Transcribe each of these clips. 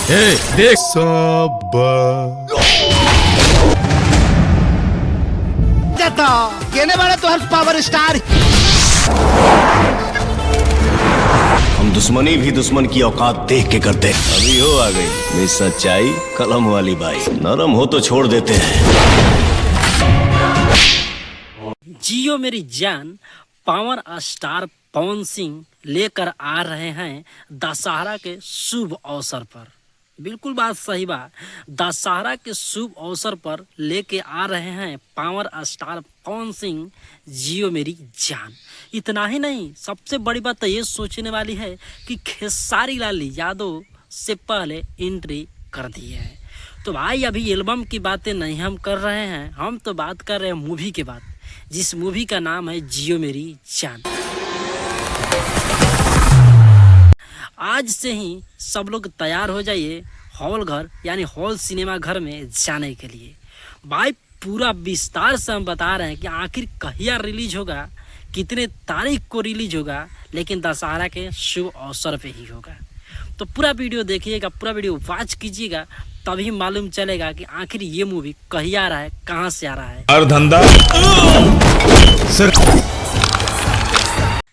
देख सब जाता कहने वाले तो हर पावर स्टार। हम दुश्मनी भी दुश्मन की औकात देख के करते। अभी हो आ गई मेरी सच्चाई कलम वाली बाई। नरम हो तो छोड़ देते हैं। जियो मेरी जान पावर स्टार पवन सिंह लेकर आ रहे हैं दशहरा के शुभ अवसर पर। बिल्कुल बात सही बात। दशहरा के शुभ अवसर पर लेके आ रहे हैं पावर स्टार पवन सिंह जियो मेरी जान। इतना ही नहीं, सबसे बड़ी बात तो ये सोचने वाली है कि खेसारी लाल यादव से पहले एंट्री कर दी है। तो भाई अभी एल्बम की बातें नहीं हम कर रहे हैं, हम तो बात कर रहे हैं मूवी के बात, जिस मूवी का नाम है जियो मेरी जान। आज से ही सब लोग तैयार हो जाइए हॉल घर यानी हॉल सिनेमा घर में जाने के लिए। भाई पूरा विस्तार से हम बता रहे हैं कि आखिर कहिया रिलीज होगा, कितने तारीख को रिलीज होगा, लेकिन दशहरा के शुभ अवसर पे ही होगा। तो पूरा वीडियो देखिएगा, पूरा वीडियो वॉच कीजिएगा, तभी मालूम चलेगा कि आखिर ये मूवी कहिया आ रहा है, कहाँ से आ रहा है। और धंधा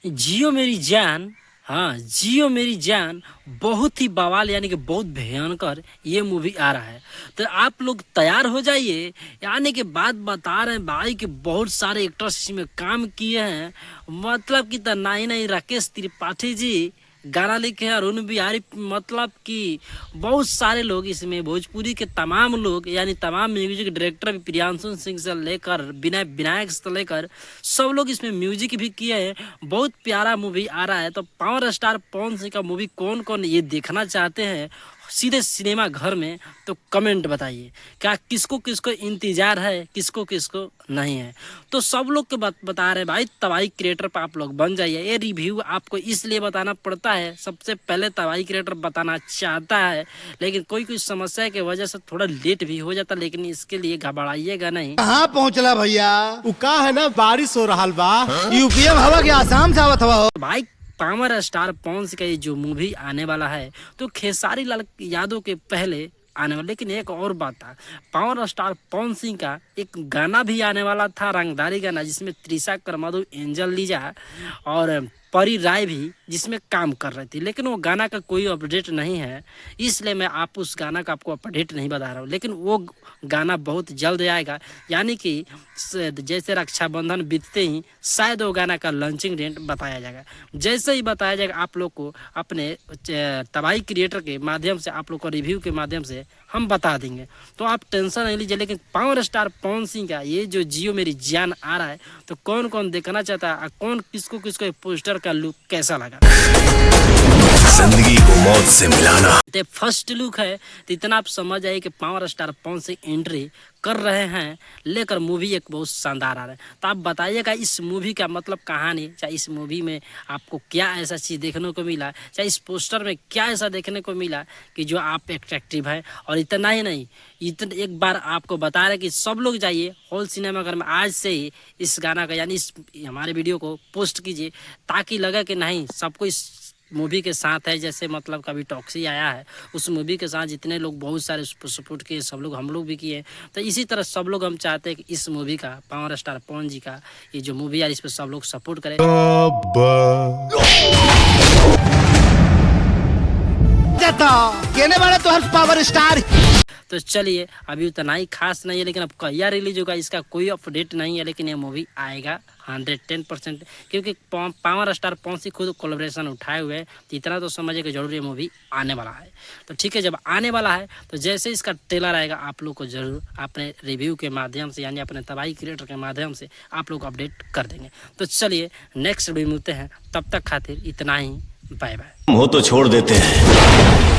जियो मेरी जान, हाँ जियो मेरी जान बहुत ही बवाल यानी कि बहुत भयंकर ये मूवी आ रहा है। तो आप लोग तैयार हो जाइए। यानी कि बात बता रहे हैं भाई कि बहुत सारे एक्टर्स इसमें काम किए हैं। मतलब कि तो नहीं राकेश त्रिपाठी जी गाना लिखे हैं, अरुण बिहारी, मतलब कि बहुत सारे लोग इसमें, भोजपुरी के तमाम लोग यानी तमाम म्यूजिक डायरेक्टर, प्रियांशु सिंह से लेकर विनायक से लेकर सब लोग इसमें म्यूजिक भी किए हैं। बहुत प्यारा मूवी आ रहा है। तो पावर स्टार पवन सिंह का मूवी कौन कौन ये देखना चाहते हैं सीधे सिनेमा घर में, तो कमेंट बताइए क्या किसको किसको इंतजार है, किसको किसको नहीं है। तो सब लोग के बता रहे भाई तबाही क्रिएटर पर आप लोग बन जाइए। ये रिव्यू आपको इसलिए बताना पड़ता है, सबसे पहले तबाही क्रिएटर बताना चाहता है, लेकिन कोई समस्या की वजह से थोड़ा लेट भी हो जाता, लेकिन इसके लिए घबराइएगा नहीं। कहाँ पहुँचला भैया? का है ना बारिश हो रहा बा, यूपीएम हवा के आसाम से आवत हवा। भाई पावर स्टार पवन सिंह का ये जो मूवी आने वाला है तो खेसारी लाल यादव के पहले आने वाला। लेकिन एक और बात था, पावर स्टार पवन सिंह का एक गाना भी आने वाला था, रंगदारी गाना, जिसमें त्रिशा करमादू, एंजल लीजा और परी राय भी जिसमें काम कर रही थी। लेकिन वो गाना का कोई अपडेट नहीं है, इसलिए मैं आप उस गाना का आपको अपडेट नहीं बता रहा हूँ। लेकिन वो गाना बहुत जल्द आएगा, यानी कि जैसे रक्षाबंधन बीतते ही शायद वो गाना का लॉन्चिंग डेट बताया जाएगा। जैसे ही बताया जाएगा आप लोग को अपने तबाही क्रिएटर के माध्यम से, आप लोग को रिव्यू के माध्यम से हम बता देंगे। तो आप टेंशन नहीं लीजिए। लेकिन पावर स्टार पवन सिंह का ये जो जियो मेरी जान आ रहा है, तो कौन कौन देखना चाहता है, कौन किसको किसको पोस्टर का लुक कैसा लगा, जिंदगी को मौत से मिलाना। तो फर्स्ट लुक है तो इतना आप समझ आइए कि power star Pawan Singh entry कर रहे हैं लेकर मूवी एक बहुत शानदार आ रहा है। तो आप बताइएगा इस मूवी का मतलब कहानी, चाहे इस मूवी में आपको क्या ऐसा चीज़ देखने को मिला, चाहे इस पोस्टर में क्या ऐसा देखने को मिला कि जो आप अट्रैक्टिव है। और इतना ही नहीं, एक बार आपको बता रहे कि सब लोग जाइए हॉल सिनेमा घर में आज से ही इस गाना का यानी इस हमारे वीडियो को पोस्ट कीजिए, ताकि लगे कि नहीं सबको इस मूवी के साथ है। जैसे मतलब कभी टॉक्सी आया है, उस मूवी के साथ जितने लोग बहुत सारे सपोर्ट किए, सब लोग हम लोग भी किए। तो इसी तरह सब लोग हम चाहते हैं कि इस मूवी का, पावर स्टार पवन जी का ये जो मूवी है, इस पर सब लोग सपोर्ट करें। कहने वाले तो हर पावर स्टार। तो चलिए अभी उतना ही खास नहीं है, लेकिन अब कहिया रिलीज होगा इसका कोई अपडेट नहीं है, लेकिन ये मूवी आएगा 110%, क्योंकि पावर स्टार पवन सिंह खुद कोलैबोरेशन उठाए हुए हैं। तो इतना तो समझिए कि जरूर ये मूवी आने वाला है। तो ठीक है, जब आने वाला है तो जैसे इसका ट्रेलर आएगा आप लोग को जरूर अपने रिव्यू के माध्यम से यानी अपने तबाही क्रिएटर के माध्यम से आप लोग अपडेट कर देंगे। तो चलिए नेक्स्ट वीडियो मिलते हैं, तब तक खातिर इतना ही, बाय बाय। हो तो छोड़ देते हैं।